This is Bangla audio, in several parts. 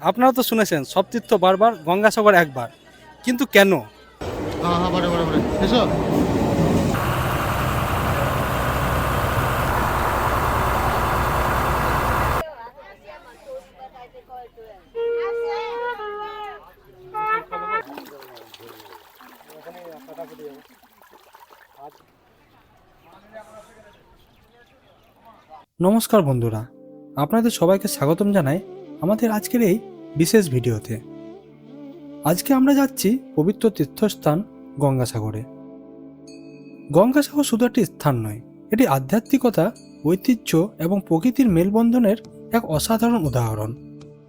আপনারা তো শুনেছেন সব তীর্থ বারবার গঙ্গাসাগর একবার, কিন্তু কেন? হ্যাঁ হ্যাঁ বড় বড় বড় এসো। নমস্কার বন্ধুরা, আপনাদের সবাইকে স্বাগতম জানাই আমাদের আজকের এই বিশেষ ভিডিওতে। আজকে আমরা যাচ্ছি পবিত্র তীর্থস্থান গঙ্গাসাগরে। গঙ্গাসাগর শুধু একটি স্থান নয়, এটি আধ্যাত্মিকতা, ঐতিহ্য এবং প্রকৃতির মেলবন্ধনের এক অসাধারণ উদাহরণ।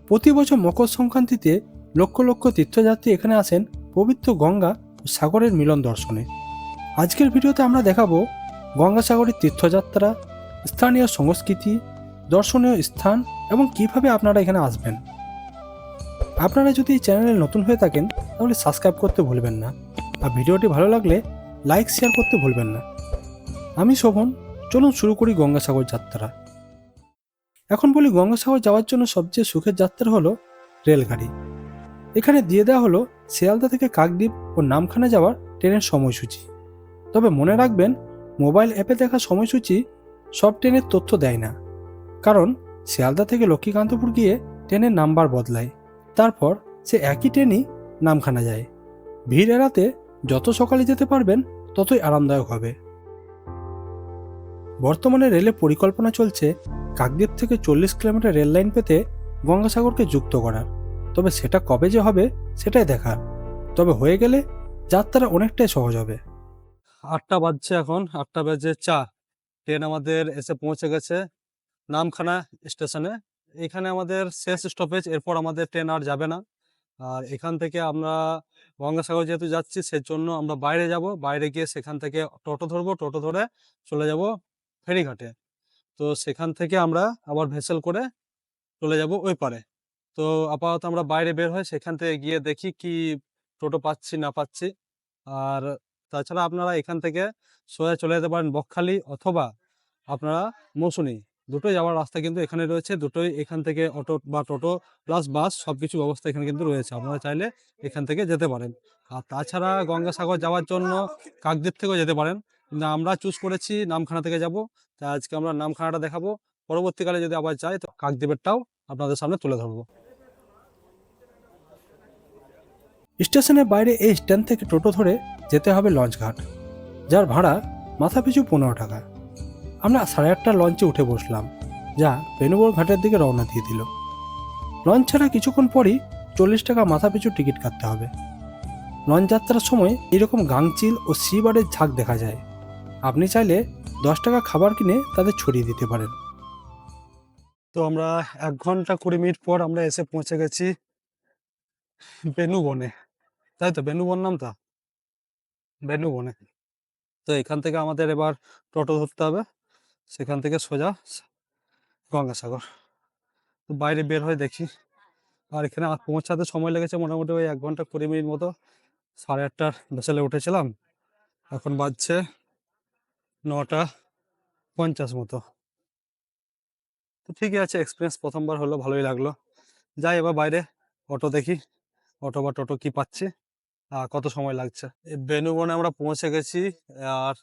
প্রতি বছর মকর সংক্রান্তিতে লক্ষ লক্ষ তীর্থযাত্রী এখানে আসেন পবিত্র গঙ্গা ও সাগরের মিলন দর্শনে। আজকের ভিডিওতে আমরা দেখাবো গঙ্গাসাগরের তীর্থযাত্রা, স্থানীয় সংস্কৃতি, দর্শনীয় স্থান এবং কিভাবে আপনারা এখানে আসবেন। আপনারা যদি এই চ্যানেলে নতুন হয়ে থাকেন তাহলে সাবস্ক্রাইব করতে ভুলবেন না, আর ভিডিওটি ভালো লাগলে লাইক শেয়ার করতে ভুলবেন না। আমি শোভন, চলুন শুরু করি গঙ্গাসাগর যাত্রা। এখন বলি, গঙ্গাসাগর যাওয়ার জন্য সবচেয়ে সুখের যাত্রা হলো রেলগাড়ি। এখানে দিয়ে দেওয়া হলো শিয়ালদা থেকে কাকদ্বীপ ও নামখানা যাওয়ার ট্রেনের সময়সূচি। তবে মনে রাখবেন, মোবাইল অ্যাপে দেখা সময়সূচি সব ট্রেনের তথ্য দেয় না, কারণ শিয়ালদা থেকে লক্ষ্মীকান্তপুর গিয়ে ট্রেনের নাম্বার বদলায়, তারপর সে একই ট্রেনই নামখানা যায়। ভিড় এড়াতে যত সকালে যেতে পারবেন ততই আরামদায়ক হবে। বর্তমানে রেলের পরিকল্পনা চলছে কাকদ্বীপ থেকে 40 কিলোমিটার রেল লাইন পেতে গঙ্গাসাগরকে যুক্ত করার। তবে সেটা কবে যে হবে সেটাই দেখার। তবে হয়ে গেলে যাত্রা অনেকটাই সহজ হবে। 8টা বাজছে, এখন 8টা বেজে 4। ট্রেন আমাদের এসে পৌঁছে গেছে নামখানা স্টেশনে। এখানে আমাদের শেষ স্টপেজ, এরপর আমাদের ট্রেন আর যাবে না। আর এখান থেকে আমরা গঙ্গাসাগর যেহেতু যাচ্ছি সেজন্য আমরা বাইরে যাব, বাইরে গিয়ে সেখান থেকে টোটো ধরবো, টোটো ধরে চলে যাব ফেরিঘাটে। তো সেখান থেকে আমরা আবার ভেসেল করে চলে যাব ওই পারে। তো আপাতত আমরা বাইরে বের হই, সেখান থেকে গিয়ে দেখি কি টোটো পাচ্ছি না পাচ্ছি। আর তাছাড়া আপনারা এখান থেকে সোজা চলে যেতে পারেন বকখালি, অথবা আপনারা মৌসুনি, দুটোই যাওয়ার রাস্তা কিন্তু এখানে রয়েছে। দুটোই এখান থেকে অটো বা টোটো প্লাস বাস সবকিছু ব্যবস্থা এখানে কিন্তু রয়েছে, আপনারা চাইলে এখান থেকে যেতে পারেন। আর তাছাড়া গঙ্গাসাগর যাওয়ার জন্য কাকদ্বীপ থেকেও যেতে পারেন, কিন্তু আমরা চুজ করেছি নামখানা থেকে যাব। তাই আজকে আমরা নামখানাটা দেখাবো, পরবর্তীকালে যদি আবার যাই তো কাকদ্বীপেরটাও আপনাদের সামনে তুলে ধরবো। স্টেশনের বাইরে এই স্ট্যান্ড থেকে টোটো ধরে যেতে হবে লঞ্চঘাট, যার ভাড়া মাথাপিছু 15 টাকা। আমরা 8:30টার লঞ্চে উঠে বসলাম, যা বেনুবর ঘাটের দিকে রওনা দিয়ে দিল। লঞ্চ ছাড়া কিছুক্ষণ পরই 40 টাকা মাথাপিছু টিকিট কাটতে হবে। লঞ্চ যাত্রার সময় এরকম গাংচিল ও সি বার্ডের ঝাঁক দেখা যায়। আপনি চাইলে 10 টাকা খাবার কিনে তাদের ছড়িয়ে দিতে পারেন। তো আমরা 1 ঘন্টা 20 মিনিট পর আমরা এসে পৌঁছে গেছি বেনুবনে। তাই তো, বেনুবন নামটা, বেনুবনে। তো এখান থেকে আমাদের এবার টোটো ধরতে হবে, সেখান থেকে সোজা গঙ্গাসাগর। তো বাইরে বের হয়ে দেখি, আর এখানে পৌঁছাতে সময় লেগেছে মোটামুটি ওই 1 ঘন্টা 20 মিনিট মতো। 8:30টার ভেসেলে উঠেছিলাম, এখন বাজছে 9:50 মতো। তো ঠিকই আছে, এক্সপিরিয়েন্স প্রথমবার হলো, ভালোই লাগলো। যাই এবার বাইরে অটো দেখি, অটো বা টোটো কি পাচ্ছি, কত সময় লাগছে। এই বেনুবনে আমরা পৌঁছে গেছি। আর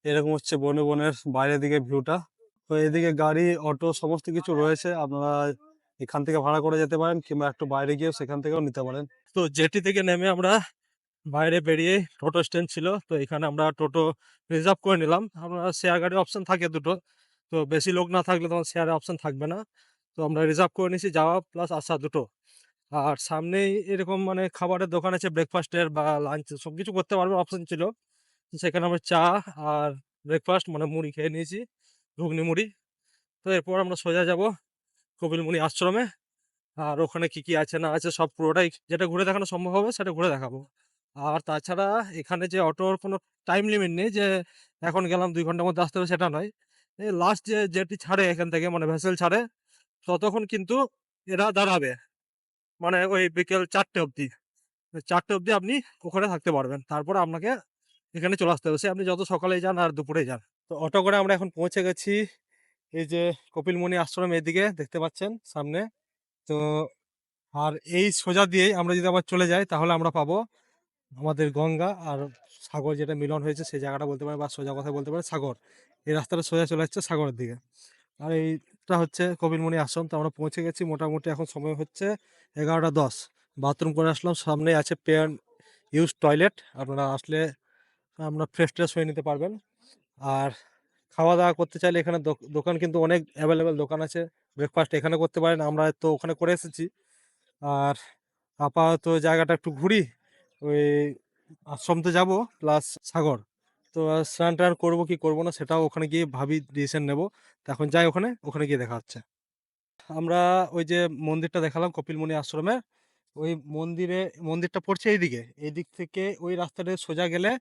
এরকম হচ্ছে বনের বাইরের দিকে ভিউটা। তো এদিকে গাড়ি, অটো সমস্ত কিছু রয়েছে, আপনারা এখান থেকে ভাড়া করে যেতে পারেন, কিংবা একটু বাইরে গিয়েও সেখান থেকেও নিতে পারেন। তো জেটি থেকে নেমে আমরা বাইরে বেরিয়ে টোটো স্ট্যান্ড ছিল, তো এখানে আমরা টোটো রিজার্ভ করে নিলাম। আমরা শেয়ার গাড়ির অপশন থাকে দুটো, তো বেশি লোক না থাকলে তোমার শেয়ারের অপশন থাকবে না। তো আমরা রিজার্ভ করে নিয়েছি যাওয়া প্লাস আসা দুটো। আর সামনেই এরকম মানে খাবারের দোকান আছে, ব্রেকফাস্টের বা লাঞ্চ সবকিছু করতে পারবে অপশন ছিল। সেখানে আমরা চা আর ব্রেকফাস্ট মানে মুড়ি খেয়ে নিয়েছি, ঘুগনি মুড়ি। তো এরপর আমরা সোজা যাব কপিলমুনি আশ্রমে। আর ওখানে কি কি আছে না আছে সব পুরোটাই, যেটা ঘুরে দেখানো সম্ভব হবে সেটা ঘুরে দেখাবো। আর তাছাড়া এখানে যে অটোর কোনো টাইম লিমিট নেই যে এখন গেলাম 2 ঘন্টার মধ্যে আসতে হবে, সেটা নয়। এই লাস্ট যেটি ছাড়ে এখান থেকে, মানে ভেসেল ছাড়ে, ততক্ষণ কিন্তু এরা দাঁড়াবে, মানে ওই বিকেল 4টে অবধি। 4টে অবধি আপনি ওখানে থাকতে পারবেন, তারপর আপনাকে এখানে চলে আসতে হবে, সে আপনি যত সকালে যান আর দুপুরে যান। তো অটো করে আমরা এখন পৌঁছে গেছি এই যে কপিলমুনি আশ্রম, এদিকে দেখতে পাচ্ছেন সামনে। তো আর এই সোজা দিয়েই আমরা যদি আবার চলে যাই তাহলে আমরা পাবো আমাদের গঙ্গা আর সাগর যেটা মিলন হয়েছে সেই জায়গাটা বলতে পারে, বা সোজা কথা বলতে পারে সাগর। এই রাস্তাটা সোজা চলে যাচ্ছে সাগরের দিকে। আর এইটা হচ্ছে কপিলমুনি আশ্রম। তো আমরা পৌঁছে গেছি, মোটামুটি এখন সময় হচ্ছে 11টা 10। বাথরুম করে আসলাম, সামনেই আছে পে অ্যান্ড ইউজ টয়লেট। আপনারা আসলে আমরা ফ্রেশ ট্রেশ হয়ে নিতে পারবেন। আর খাওয়া দাওয়া করতে চাইলে এখানে দোকান কিন্তু অনেক অ্যাভেলেবেল দোকান আছে। ব্রেকফাস্ট এখানে করতে পারেন, আমরা তো ওখানে করে এসেছি। আর আপাতত জায়গাটা একটু ঘুরি, ওই আশ্রম তো যাবো প্লাস সাগর। তো স্নান টান করবো কি করবো না সেটাও ওখানে গিয়ে ভাবি ডিসিশন নেবো। তো এখন যাই ওখানে, ওখানে গিয়ে দেখা হচ্ছে। আমরা ওই যে মন্দিরটা দেখালাম কপিলমুনি আশ্রমের, ওই মন্দিরটা পড়ছে এইদিকে। এই দিক থেকে ওই রাস্তাটা সোজা গেলে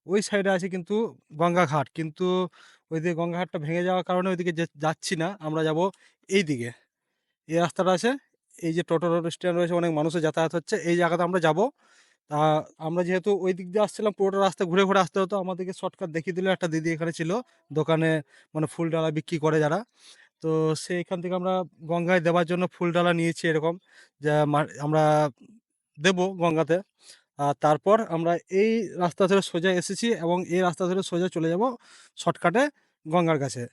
ওই সাইডে আছে কিন্তু গঙ্গা ঘাট, কিন্তু ওইদিকে গঙ্গা ঘাটটা ভেঙে যাওয়ার কারণে ওইদিকে যাচ্ছি না, আমরা যাব এই দিকে। এই রাস্তাটা আছে, এই যে টোটো স্ট্যান্ড রয়েছে, অনেক মানুষের যাতায়াত হচ্ছে, এই জায়গাতে আমরা যাব। তা আমরা যেহেতু ওই দিক দিয়ে আসছিলাম, পুরোটা রাস্তা ঘুরে ঘুরে আসতে হতো। আমাদেরকে শর্টকাট দেখিয়ে দিল একটা দিদি, এখানে ছিল দোকানে, মানে ফুল ডালা বিক্রি করে যারা। তো সেইখান থেকে আমরা গঙ্গায় দেওয়ার জন্য ফুল ডালা নিয়েছি এরকম, যা আমরা দেব গঙ্গাতে। আর তারপর আমরা এই রাস্তা ধরে সোজা এসেছি এবং এই রাস্তা ধরে সোজা চলে যাব শর্টকাটে গঙ্গার কাছে।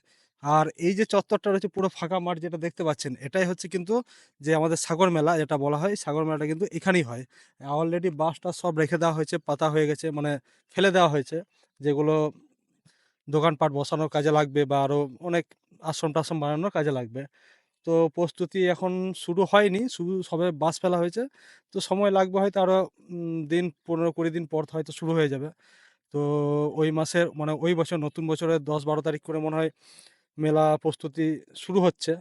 আর এই যে চত্বরটা রয়েছে পুরো ফাঁকা মাঠ যেটা দেখতে পাচ্ছেন, এটাই হচ্ছে কিন্তু যে আমাদের সাগর মেলা যেটা বলা হয়, সাগর মেলাটা কিন্তু এখানেই হয়। অলরেডি বাসটা সব রেখে দেওয়া হয়েছে, পাতা হয়ে গেছে, মানে ফেলে দেওয়া হয়েছে, যেগুলো দোকানপাট বসানোর কাজে লাগবে বা আরও অনেক আশ্রম টাশ্রম বানানোর কাজে লাগবে। তো প্রস্তুতি এখন শুরু হয়নি, শুধু সবে বাঁশ ফেলা হয়েছে। তো সময় লাগবে হয়তো আরও দিন 15-20 দিন পর হয়তো শুরু হয়ে যাবে। তো ওই মাসের, মানে ওই বছর নতুন বছরের 10-12 তারিখ করে মনে হয় মেলা প্রস্তুতি শুরু হচ্ছে।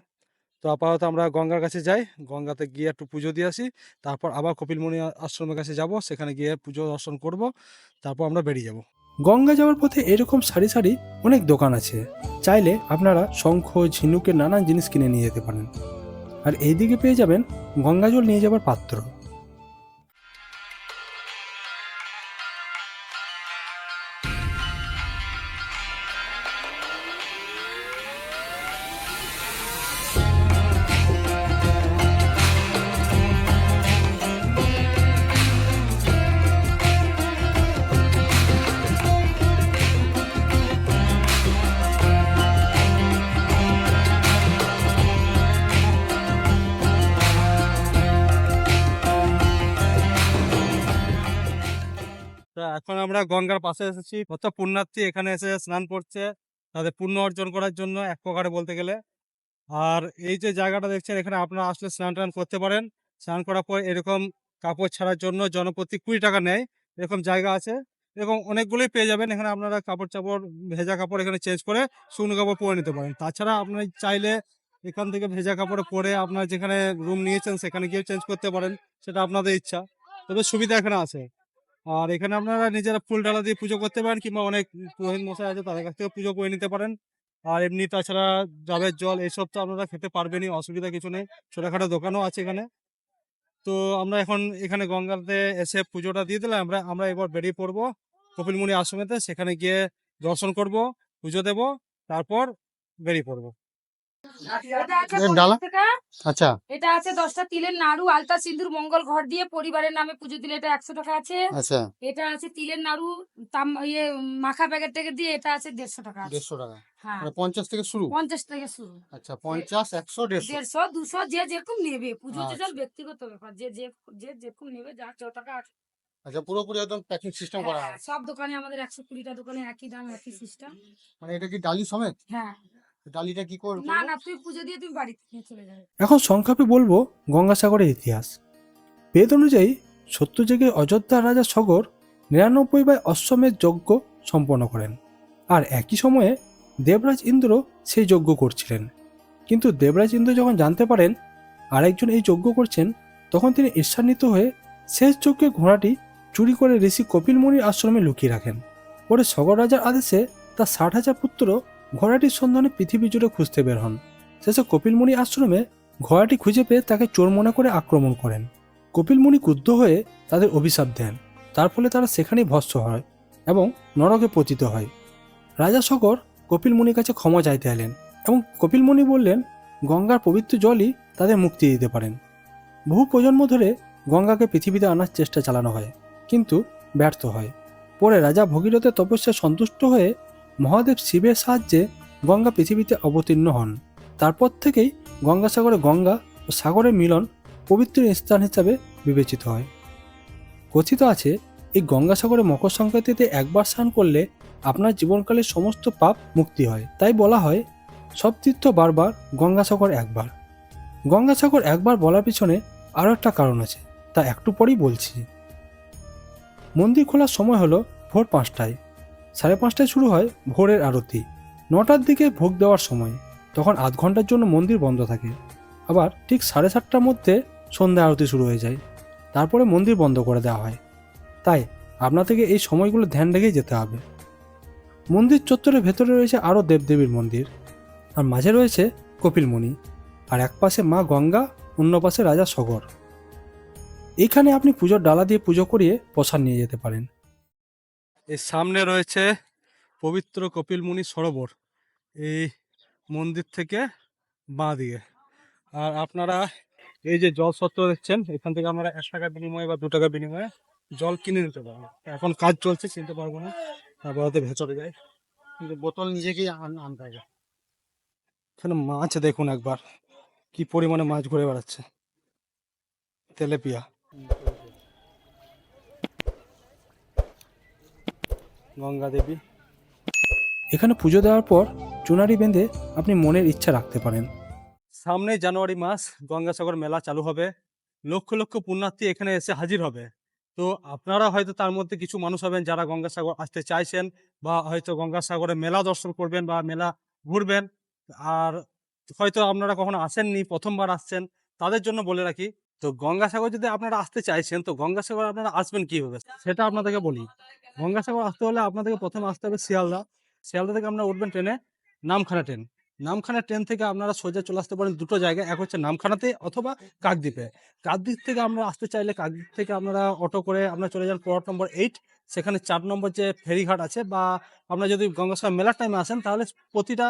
তো আপাতত আমরা গঙ্গার কাছে যাই, গঙ্গাতে গিয়ে একটু পুজো দিয়ে আসি। তারপর আবার কপিলমুনি আশ্রমের কাছে যাব, সেখানে গিয়ে পুজো দর্শন করব, তারপর আমরা বেরিয়ে যাব। গঙ্গা যাওয়ার পথে এরকম সারি সারি অনেক দোকান আছে, চাইলে আপনারা শঙ্খ ঝিনুকের নানান জিনিস কিনে নিয়ে যেতে পারেন। আর এইদিকে পেয়ে যাবেন গঙ্গা জল নিয়ে যাবার পাত্র। তা এখন আমরা গঙ্গার পাশে এসেছি, কত পুণ্যার্থী এখানে এসে স্নান করছে তাদের পুণ্য অর্জন করার জন্য এক প্রকারে বলতে গেলে। আর এই যে জায়গাটা দেখছেন, এখানে আপনারা আসলে স্নান টান করতে পারেন। স্নান করার পর এরকম কাপড় ছাড়ার জন্য জনপ্রতি 20 টাকা নেয়, এরকম জায়গা আছে। এরকম অনেকগুলোই পেয়ে যাবেন এখানে, আপনারা কাপড় চাপড়, ভেজা কাপড় এখানে চেঞ্জ করে শুকনো কাপড় পরে নিতে পারেন। তাছাড়া আপনি চাইলে এখান থেকে ভেজা কাপড় পরে আপনার যেখানে রুম নিয়েছেন সেখানে গিয়ে চেঞ্জ করতে পারেন, সেটা আপনাদের ইচ্ছা। তবে সুবিধা এখানে আছে। আর এখানে আপনারা নিজেরা ফুল ডালা দিয়ে পুজো করতে পারেন, কিংবা অনেক পুরোহিত মশাই আছে তাদের কাছ থেকে পুজো করে নিতে পারেন। আর এমনি তাছাড়া ডাবের জল এসব তো আপনারা খেতে পারবেনই, অসুবিধা কিছু নেই। ছোটখাটো দোকানও আছে এখানে। তো আমরা এখন এখানে গঙ্গাতে এসে পুজোটা দিয়ে দিলাম, আমরা আমরা এবার বেরিয়ে পড়বো কপিলমুনি আশ্রমেতে, সেখানে গিয়ে দর্শন করব, পুজো দেব, তারপর বেরিয়ে পড়বো। এটা আছে এর 50 ডালা? টাকা। আচ্ছা এটা আছে 10টা তিলের নাড়ু, আলতা সিন্দুর, মঙ্গল ঘর দিয়ে পরিবারের নামে পুজো দিলে এটা 100 টাকা আছে। আচ্ছা এটা আছে তিলের নাড়ু, মাখা প্যাকেট থেকে দিয়ে, এটা আছে 150 টাকা আছে। 150 টাকা, হ্যাঁ, মানে 50 থেকে শুরু। 50 থেকে শুরু। আচ্ছা 50, 100, 150। 150, 200 যে যেরকম নেবে, পুজোতে সব আচ্ছা ব্যক্তিগত ব্যাপার, যে যেরকম নেবে, যার 100 টাকা আছে। আচ্ছা, পুরোপুরি একদম প্যাকিং সিস্টেম করা হ্যাঁ, আছে। সব দোকানে আমাদের 120টা দোকানে একই দাম, একই সিস্টেম। মানে এটা কি ডালি সমেত? হ্যাঁ, ডালিটা কি করে না করবো? না, তুই পুজো দিয়ে তুমি বাড়ি নিয়ে চলে যাবে। এখন সংক্ষেপে বলবো গঙ্গাসাগরের ইতিহাস। বেদ অনুযায়ী সত্যযুগে অযোধ্যার রাজা সগর 99 অশ্বমেধ যজ্ঞ সম্পন্ন করেন। আর একই সময়ে দেবরাজ ইন্দ্র সেই যজ্ঞ করছিলেন। কিন্তু দেবরাজ ইন্দ্র যখন জানতে পারেন আরেকজন এই যজ্ঞ করছেন, তখন তিনি ঈর্ষান্বিত হয়ে শেষ যজ্ঞে ঘোড়াটি চুরি করে ঋষি কপিল মুনির আশ্রমে লুকিয়ে রাখেন। পরে সগর রাজার আদেশে তার 60,000 পুত্র ঘোড়াটির সন্ধানে পৃথিবী জুড়ে খুঁজতে বের হন। শেষে কপিল মুনি আশ্রমে ঘোড়াটি খুঁজে পেয়ে তাকে চোর মনে করে আক্রমণ করেন। কপিল মুনি ক্রুদ্ধ হয়ে তাদের অভিশাপ দেন, তার ফলে তারা সেখানেই ভস্ম হয় এবং নরকে পতিত হয়। রাজা সগর কপিল মুনির কাছে ক্ষমা চাইতে এলেন এবং কপিল মুনি বললেন গঙ্গার পবিত্র জলই তাদের মুক্তি দিতে পারেন। বহু প্রজন্ম ধরে গঙ্গাকে পৃথিবীতে আনার চেষ্টা চালানো হয়, কিন্তু ব্যর্থ হয়। পরে রাজা ভগীরথের তপস্যায় সন্তুষ্ট হয়ে মহাদেব শিবের সাহায্যে গঙ্গা পৃথিবীতে অবতীর্ণ হন। তারপর থেকেই গঙ্গাসাগরে গঙ্গা ও সাগরের মিলন পবিত্র স্থান হিসাবে বিবেচিত হয়। কথিত আছে, এই গঙ্গাসাগরে মকর সংক্রান্তিতে একবার স্নান করলে আপনার জীবনকালের সমস্ত পাপ মুক্তি হয়। তাই বলা হয়, সব তীর্থ বারবার, গঙ্গাসাগর একবার। গঙ্গাসাগর একবার বলার পিছনে আরও একটা কারণ আছে, তা একটু পরেই বলছি। মন্দির খোলার সময় হলো ভোর 5টায়। 5:30টায় শুরু হয় ভোরের আরতি। 9টার দিকে ভোগ দেওয়ার সময়, তখন আধ ঘন্টার জন্য মন্দির বন্ধ থাকে। আবার ঠিক 7:30টার মধ্যে সন্ধ্যা আরতি শুরু হয়ে যায়, তারপরে মন্দির বন্ধ করে দেওয়া হয়। তাই আপনাদেরকে এই সময়গুলো ধ্যান রেখেই যেতে হবে। মন্দির চত্বরের ভেতরে রয়েছে আরও দেবদেবীর মন্দির, আর মাঝে রয়েছে কপিলমুনি, আর এক পাশে মা গঙ্গা, অন্য পাশে রাজা সগর। এইখানে আপনি পুজোর ডালা দিয়ে পুজো করিয়ে প্রসাদ নিয়ে যেতে পারেন। এর সামনে রয়েছে পবিত্র কপিলমুনি সরোবর, এই মন্দির থেকে বাঁ দিকে। আর আপনারা এই যে জল সত্ত্ব দেখছেন, এখান থেকে আপনারা 1 টাকার বিনিময়ে বা 2 টাকার বিনিময়ে জল কিনে নিতে পারবেন। এখন কাজ চলছে, কিনতে পারবো না, তারপর হয়তো ভেতরে যায়। কিন্তু বোতল নিজেকেই আনতে হবে। এখানে মাছ দেখুন একবার, কি পরিমাণে মাছ ঘুরে বেড়াচ্ছে, তেলেপিয়া। গঙ্গা দেবী। এখানে পুজো দেওয়ার পর চুনারি বেঁধে আপনি মনের ইচ্ছা রাখতে পারেন। সামনে জানুয়ারি মাস গঙ্গাসাগর মেলা চালু হবে, লক্ষ লক্ষ পুণ্যার্থী এখানে এসে হাজির হবে। তো আপনারা হয়তো তার মধ্যে কিছু মানুষ হবেন যারা গঙ্গাসাগর আসতে চাইছেন, বা হয়তো গঙ্গাসাগরে মেলা দর্শন করবেন বা মেলা ঘুরবেন। আর হয়তো আপনারা কখনো আসেননি, প্রথমবার আসছেন, তাদের জন্য বলে রাখি, তো গঙ্গাসাগর যদি আপনারা আসতে চাইছেন, তো গঙ্গাসাগর আপনারা আসবেন কিভাবে সেটা আপনাদেরকে বলি। গঙ্গাসাগর আসতে হলে আপনাদেরকে প্রথমে আসতে হবে শিয়ালদা। শিয়ালদা থেকে আপনারা উঠবেন ট্রেনে, নামখানা ট্রেন। নামখানা ট্রেন থেকে আপনারা সোজা চলে আসতে পারেন দুটো জায়গায়, এক হচ্ছে নামখানাতে অথবা কাকদ্বীপে। কাকদ্বীপ থেকে আমরা আসতে চাইলে কাকদ্বীপ থেকে আপনারা অটো করে আপনারা চলে যান প্লট নম্বর 8, সেখানে 4 নম্বর যে ফেরিঘাট আছে, বা আপনারা যদি গঙ্গাসাগর মেলার টাইমে আসেন তাহলে প্রতিটা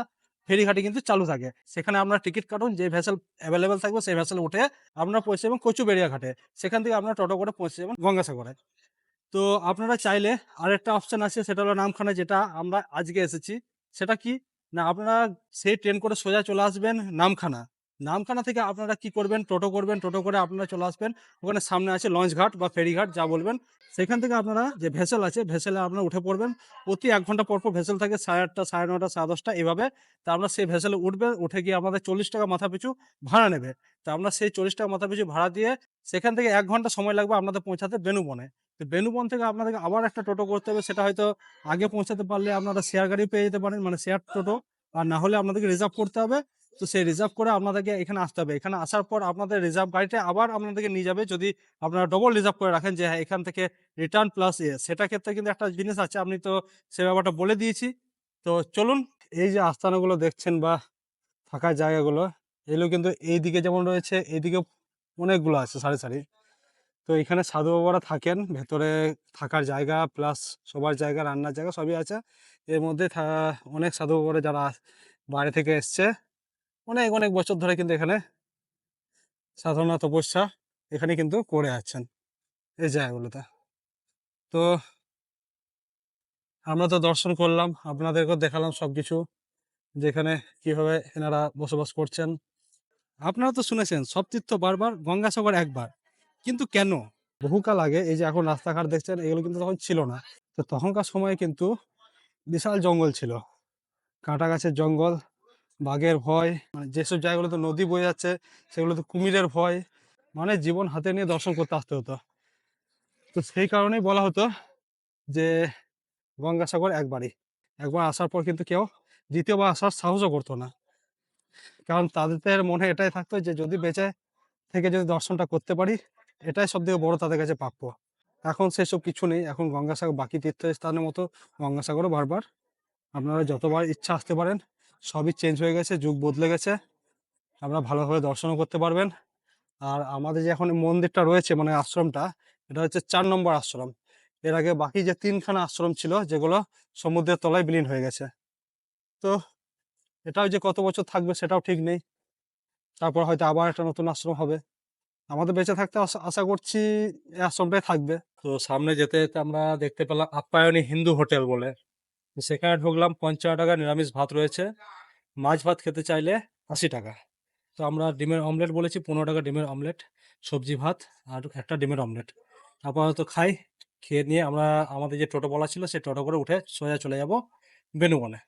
ফেরিঘাটে কিন্তু চালু থাকে। সেখানে আপনারা টিকিট কাটুন, যে ভেসেল অ্যাভেলেবেল থাকবে সেই ভেসেলে উঠে আপনারা পৌঁছে যাবেন কচুবেড়িয়া ঘাটে। সেখান থেকে আপনারা টোটো করে পৌঁছে যাবেন গঙ্গাসাগরে। তো আপনারা চাইলে আরেকটা অপশন আছে, সেটা হলো নামখানা, যেটা আমরা আজকে এসেছি। সেটা কি না, আপনারা সেই ট্রেন করে সোজা চলে আসবেন নামখানা। নামখানা থেকে আপনারা কি করবেন, টোটো করবেন, টোটো করে আপনারা চলে আসবেন ওখানে, সামনে আছে লঞ্চ ঘাট বা ফেরিঘাট যা বলবেন। সেখান থেকে আপনারা যে ভেসেল আছে, ভেসেলে আপনারা উঠে পড়বেন। প্রতি 1 ঘন্টা পর পর ভেসেল থাকে, 8:30, 9:30, 10:30 এভাবে। তা আমরা সেই ভেসেলে উঠবেন, উঠে গিয়ে আমাদের 40 টাকা মাথা পিছু ভাড়া নেবে। তা আমরা সেই 40 টাকা মাথা পিছু ভাড়া দিয়ে সেখান থেকে 1 ঘন্টা সময় লাগবে আপনাদের পৌঁছাতে বেনুবনে। তো বেনুবন থেকে আপনাদেরকে আবার একটা টোটো করতে হবে, সেটা হয়তো আগে পৌঁছাতে পারলে আপনারা শেয়ার গাড়ি পেয়ে যেতে পারেন, মানে শেয়ার টোটো। আর না হলে আপনাদেরকে রিজার্ভ করতে হবে। তো সেই রিজার্ভ করে আপনাদেরকে এখানে আসতে হবে। এখানে আসার পর আপনাদের রিজার্ভ গাড়িটা আবার আপনাদেরকে নিয়ে যাবে, যদি আপনারা ডবল রিজার্ভ করে রাখেন যে হ্যাঁ এখান থেকে রিটার্ন প্লাস সেটা ক্ষেত্রে কিন্তু একটা জিনিস আছে, আমি তো সে ব্যাপারটা বলে দিয়েছি। তো চলুন, এই যে আস্তানাগুলো দেখছেন বা থাকার জায়গাগুলো, এগুলো কিন্তু এইদিকে যেমন রয়েছে, এইদিকে অনেকগুলো আছে সারি সারি। তো এখানে সাধু বাবারা থাকেন, ভেতরে থাকার জায়গা প্লাস সবার জায়গা, রান্নার জায়গা সবই আছে। এর মধ্যে অনেক সাধু বাবারা যারা বাইরে থেকে এসছে, অনেক অনেক বছর ধরে কিন্তু এখানে সাধনা তপস্যা এখানে কিন্তু করে আছেন এই জায়গাগুলোতে। তো আমরা তো দর্শন করলাম, আপনাদেরকেও দেখালাম সবকিছু, যেখানে কিভাবে এনারা বসবাস করছেন। আপনারা তো শুনেছেন, সব তীর্থ বারবার, গঙ্গাসাগর একবার। কিন্তু কেন? বহুকাল আগে, এই যে এখন রাস্তাঘাট দেখছেন, এগুলো কিন্তু তখন ছিল না। তো তখনকার সময়ে কিন্তু বিশাল জঙ্গল ছিল, কাঁটা গাছের জঙ্গল, বাঘের ভয়, মানে যেসব জায়গাগুলোতে নদী বয়ে যাচ্ছে সেগুলোতে কুমিরের ভয়, মানে জীবন হাতে নিয়ে দর্শন করতে আসতে হতো। তো সেই কারণেই বলা হতো যে গঙ্গাসাগর একবারই। একবার আসার পর কিন্তু কেউ দ্বিতীয়বার আসার সাহসও করতো না, কারণ তাদের মনে এটাই থাকতো যে যদি বেঁচে থেকে যদি দর্শনটা করতে পারি, এটাই সবথেকে বড় তাদের কাছে প্রাপ্য। এখন সেসব কিছু নেই, এখন গঙ্গাসাগর বাকি তীর্থস্থানের মতো গঙ্গাসাগরও বারবার আপনারা যতবার ইচ্ছা আসতে পারেন। সবই চেঞ্জ হয়ে গেছে, যুগ বদলে গেছে, আপনারা ভালোভাবে দর্শনও করতে পারবেন। আর আমাদের যে এখন মন্দিরটা রয়েছে, মানে আশ্রমটা, এটা হচ্ছে 4 নম্বর আশ্রম। এর আগে বাকি যে 3খানা আশ্রম ছিল, যেগুলো সমুদ্রের তলায় বিলীন হয়ে গেছে। তো এটাও যে কত বছর থাকবে সেটাও ঠিক নেই, তারপর হয়তো আবার একটা নতুন আশ্রম হবে। আমাদের বেঁচে থাকতে আশা করছি এই আশ্রমটাই থাকবে। তো সামনে যেতে যেতে আমরা দেখতে পেলাম আপ্যায়নী হিন্দু হোটেল বলে। তো সেখানে ঢুকলাম, ৫৫ টাকা নিরামিষ ভাত রয়েছে, মাছ ভাত খেতে চাইলে ৮০ টাকা। তো আমরা ডিমের অমলেট বলেছি, ১৫ টাকা ডিমের অমলেট, সবজি ভাত আর একটা ডিমের অমলেট। আপাতত খাই, খেয়ে নিয়ে আমরা আমাদের যে টোটো বলা ছিল সেই টোটো করে উঠে সোজা চলে যাব বেনুবনে।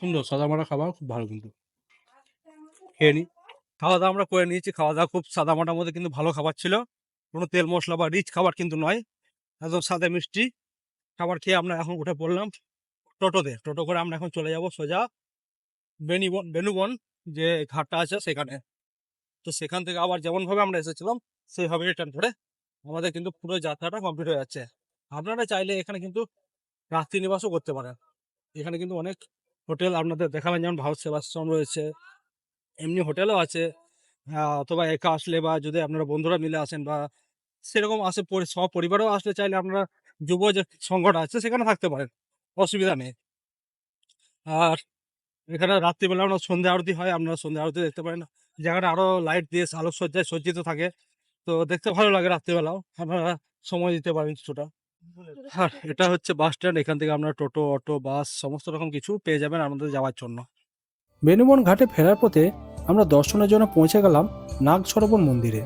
সুন্দর সাদামাটা খাবার, খুব ভালো কিন্তু। খেয়ে নিই। খাওয়া দাওয়া আমরা করে নিয়েছি, খাওয়া দাওয়া খুব সাদামাটার মধ্যে কিন্তু ভালো খাবার ছিল, কোনো তেল মশলা বা রিচ খাবার কিন্তু নয়, একদম সাদা মিষ্টি খাবার খেয়ে আমরা এখন উঠে পড়লাম টোটোতে। টোটো করে আমরা এখন চলে যাব সোজা বেনুবন যে ঘাটটা আছে সেখানে। তো সেখান থেকে আবার যেমনভাবে আমরা এসেছিলাম সেইভাবে রিটার্ন করে আমাদের কিন্তু পুরো যাত্রাটা কমপ্লিট হয়ে যাচ্ছে। আপনারা চাইলে এখানে কিন্তু রাত্রি নিবাসও করতে পারেন। এখানে কিন্তু অনেক হোটেল আপনাদের দেখালাম, যেমন ভারত সেবাশ্রম রয়েছে, এমনি হোটেলও আছে। অথবা একা আসলে বা যদি আপনারা বন্ধুরা মিলে আসেন বা সেরকম আসে সপরিবারেও আসলে চাইলে আপনারা যুব যে সংঘটা আছে সেখানে থাকতে পারেন, অসুবিধা নেই। আর এখানে রাত্রিবেলা আমরা সন্ধ্যা আরতি হয়, আপনারা সন্ধ্যা আরতি দেখতে পারেন। জায়গাটা আরো লাইট দিয়ে আলোকসজ্জায় সজ্জিত থাকে, তো দেখতে ভালো লাগে। রাত্রিবেলাও আপনারা সময় দিতে পারেন কিছুটা। আর এটা হচ্ছে বাস স্ট্যান্ড, এখান থেকে আপনারা টোটো, অটো, বাস সমস্ত রকম কিছু পেয়ে যাবেন আমাদের যাওয়ার জন্য। বেনুবন ঘাটে ফেরার পথে আমরা দর্শনের জন্য পৌঁছে গেলাম নাগ সরোবর মন্দিরে।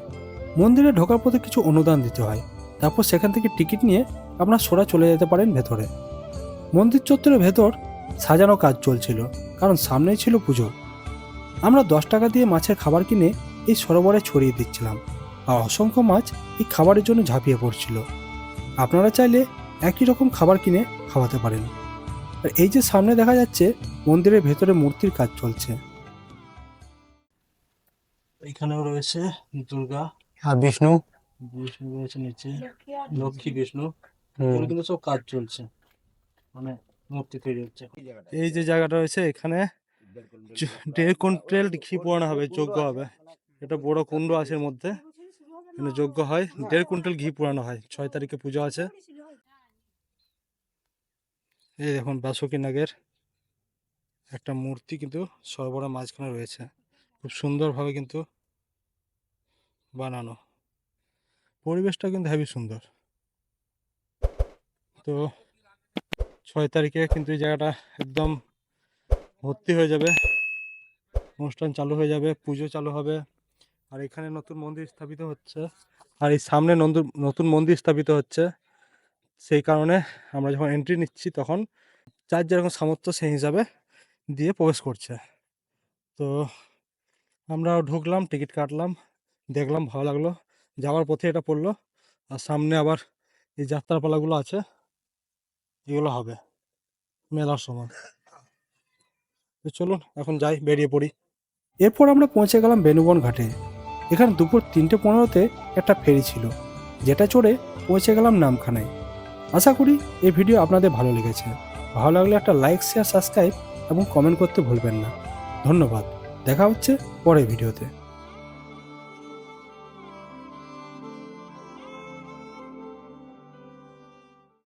মন্দিরে ঢোকার পথে কিছু অনুদান দিতে হয়, তারপর সেখান থেকে টিকিট নিয়ে আপনারা সোজা চলে যেতে পারেন ভেতরে। মন্দির চত্বরের ভেতর সাজানো কাজ চলছিল, কারণ সামনেই ছিল পুজো। আমরা 10 টাকা দিয়ে মাছের খাবার কিনে এই সরোবরে ছড়িয়ে দিচ্ছিলাম, আর অসংখ্য মাছ এই খাবারের জন্য ঝাঁপিয়ে পড়ছিল। আপনারা চাইলে একই রকম খাবার কিনে খাওয়াতে পারেন। আর এই যে সামনে দেখা যাচ্ছে মন্দিরের ভেতরে মূর্তির কাজ চলছে। এখানেও রয়েছে দুর্গা আর বিষ্ণু। বিষ্ণু রয়েছে নিচে, লক্ষ্মী বিষ্ণু, এগুলো কিন্তু সব কাজ চলছে, মানে মূর্তি তৈরি হচ্ছে। এই যে জায়গাটা রয়েছে এখানে 1.5 কুইন্টাল ঘি পোড়ানো হবে, যজ্ঞ হবে। এটা বড় কুণ্ড আছে এর মধ্যে, এখানে যজ্ঞ হয়, 1.5 কুইন্টাল ঘি পোড়ানো হয়। 6 তারিখে পুজো আছে। এই দেখুন বাসুকী নাগের একটা মূর্তি কিন্তু সরোবরের মাঝখানে রয়েছে, খুব সুন্দরভাবে কিন্তু বানানো। পরিবেশটা কিন্তু হেবি সুন্দর। তো 6 তারিখে কিন্তু এই জায়গাটা একদম ভর্তি হয়ে যাবে, অনুষ্ঠান চালু হয়ে যাবে, পুজো চালু হবে। আর এখানে নতুন মন্দির স্থাপিত হচ্ছে, আর এই সামনে নতুন মন্দির স্থাপিত হচ্ছে। সেই কারণে আমরা যখন এন্ট্রি নিচ্ছি তখন যার যেরকম সামর্থ্য সেই হিসাবে দিয়ে প্রবেশ করছে। তো আমরা ঢুকলাম, টিকিট কাটলাম, দেখলাম, ভালো লাগলো। যাওয়ার পথে এটা পড়লো, আর সামনে আবার এই যাত্রাপালাগুলো আছে, এগুলো হবে মেলার সময়। তো চলুন এখন যাই, বেরিয়ে পড়ি। এরপর আমরা পৌঁছে গেলাম বেনুবন ঘাটে। এখানে দুপুর 3:15-তে একটা ফেরি ছিল, যেটা চড়ে পৌঁছে গেলাম নামখানায়। আশা করি এই ভিডিও আপনাদের ভালো লেগেছে। ভালো লাগলে একটা লাইক, শেয়ার, সাবস্ক্রাইব এবং কমেন্ট করতে ভুলবেন না। ধন্যবাদ, দেখা হচ্ছে পরের ভিডিওতে।